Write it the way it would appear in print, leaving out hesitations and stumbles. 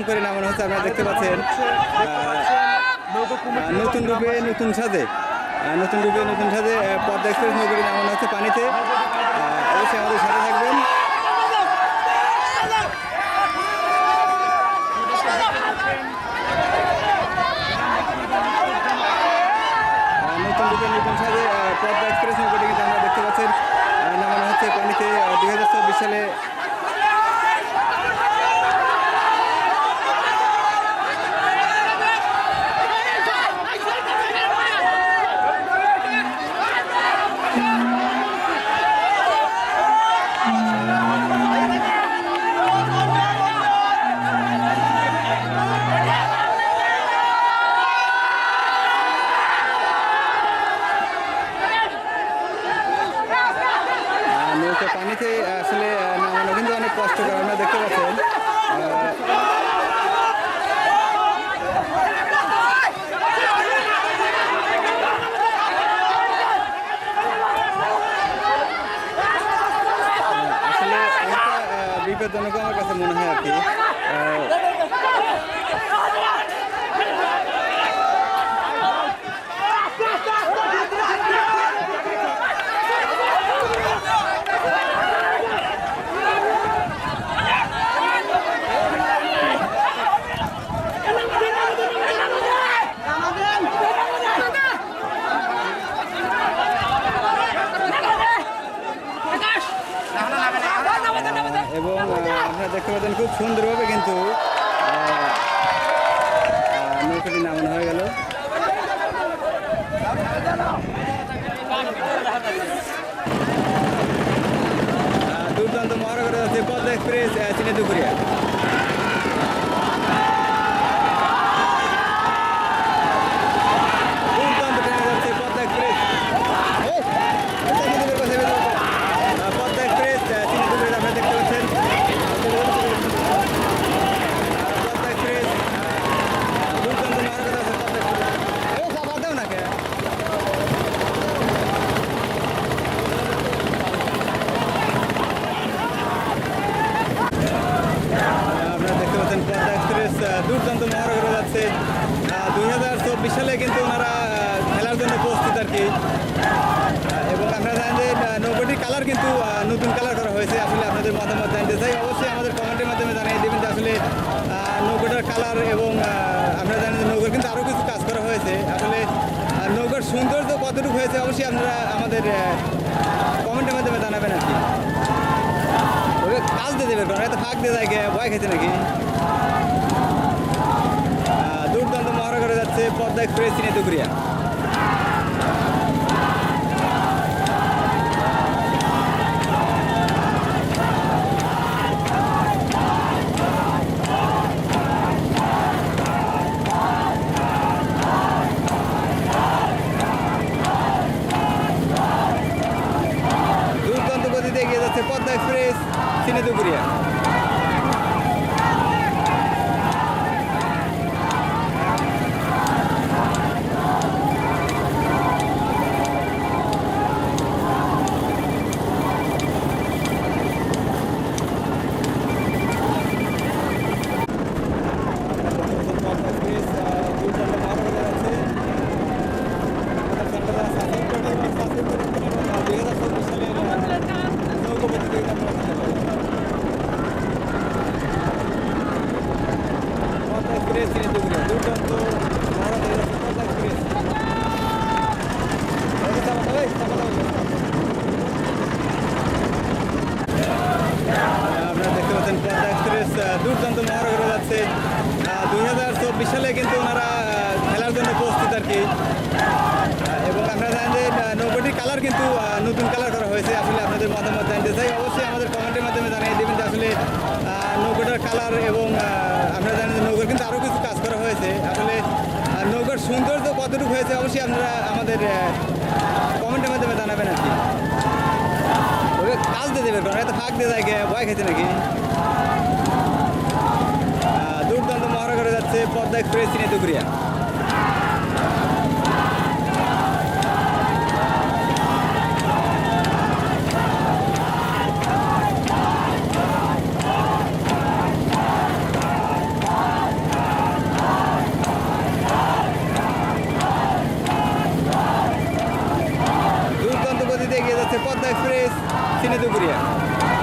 করে নামানো হচ্ছে। আপনারা দেখতে পাচ্ছেন নতুন রূপে নতুন সাজে পদ্মা এক্সপ্রেস নৌকাটি নামানো হচ্ছে পানিতে। অবশ্যই আমাদের সাথে থাকবেন। নতুন রূপে নতুন সাজে পদ্মা এক্সপ্রেস নৌকাটি কিন্তু আমরা দেখতে পাচ্ছেন নামানো হচ্ছে পানিতে 2024 সালে। নৌকা পানিতে আসলে নামানো কিন্তু অনেক কষ্টকর, আপনারা দেখতে পাচ্ছেন। আসলে অনেকটা বিপজ্জনক আমার কাছে মনে হয় আর কি। এবং আপনারা দেখতে পাচ্ছেন খুব সুন্দরভাবে কিন্তু নৌকাটি নামানো হয়ে গেল। দুর্দান্ত মহড়া করে যাচ্ছে পদ্মা এক্সপ্রেস চিনেদুপুরিয়া। দুর্দান্ত ট্রেনে যাচ্ছে পদ্মা এক্সপ্রেস। পদ্মা এক্সপ্রেস চিনেদুপুরিয়া আপনারা দেখতে পাচ্ছেন। পদ্মা এক্সপ্রেস দুর্দান্ত মহড়া করে যাচ্ছে পদ্মা এক্সপ্রেস। বাদ দাও না কে পদ্মা এক্সপ্রেস দুর্দান্ত মহড়া করে যাচ্ছে। 2024 সালে কিন্তু ওনারা খেলার জন্য প্রস্তুত আর কি। এবং আপনারা জানেন যে নৌকাটির কালার কিন্তু নতুন কালার করা হয়েছে। আসলে আপনাদের মতামত জানতে চাই, অবশ্যই আমাদের কমেন্টের মাধ্যমে জানিয়ে দেবেন যে আসলে নৌকাটার কালার এবং আপনারা জানেন যে নৌকার কিন্তু আরও কিছু কাজ করা হয়েছে। আসলে নৌকার সৌন্দর্য কতটুকু হয়েছে অবশ্যই আপনারা আমাদের কমেন্টের মাধ্যমে জানাবেন আর কি। ওকে কাজ দিয়ে দেবে, কারণ এত ফাঁক দিয়ে যায় ভয় খেতে নাকি। দুর্দান্ত মহড়া করে যাচ্ছে পদ্মা এক্সপ্রেস চিনেদুপুরিয়া। দুর্দান্ত গতিতে এগিয়ে যাচ্ছে পদ্মা এক্সপ্রেস চিনেদুপুরিয়া। দুর্দান্ত মহড়া করে যাচ্ছে। 2024 সালে কিন্তু ওনারা খেলার জন্য প্রস্তুত আর কি। এবং আপনারা জানেন যে নৌকাটির কালার কিন্তু নতুন কালার করা হয়েছে। আসলে আপনাদের মতামত জানতে চাই, অবশ্যই আমাদের কমেন্টের মাধ্যমে জানিয়ে দেবেন যে আসলে নৌকাটার কালার এবং আপনারা জানেন যে নৌকার কিন্তু আরও কিছু কাজ করা হয়েছে। আসলে নৌকার সৌন্দর্য কতটুকু হয়েছে অবশ্যই আপনারা আমাদের কমেন্টের মাধ্যমে জানাবেন আর কি। ওকে কাজ দিয়ে দেবে, কারণ এত ফাঁক দিয়ে যায় ভয় খেতে নাকি। দুর্দান্ত মহড়া করে যাচ্ছে পদ্মা এক্সপ্রেস চিনেদুপুরিয়া। শিলিগুড়িয়া।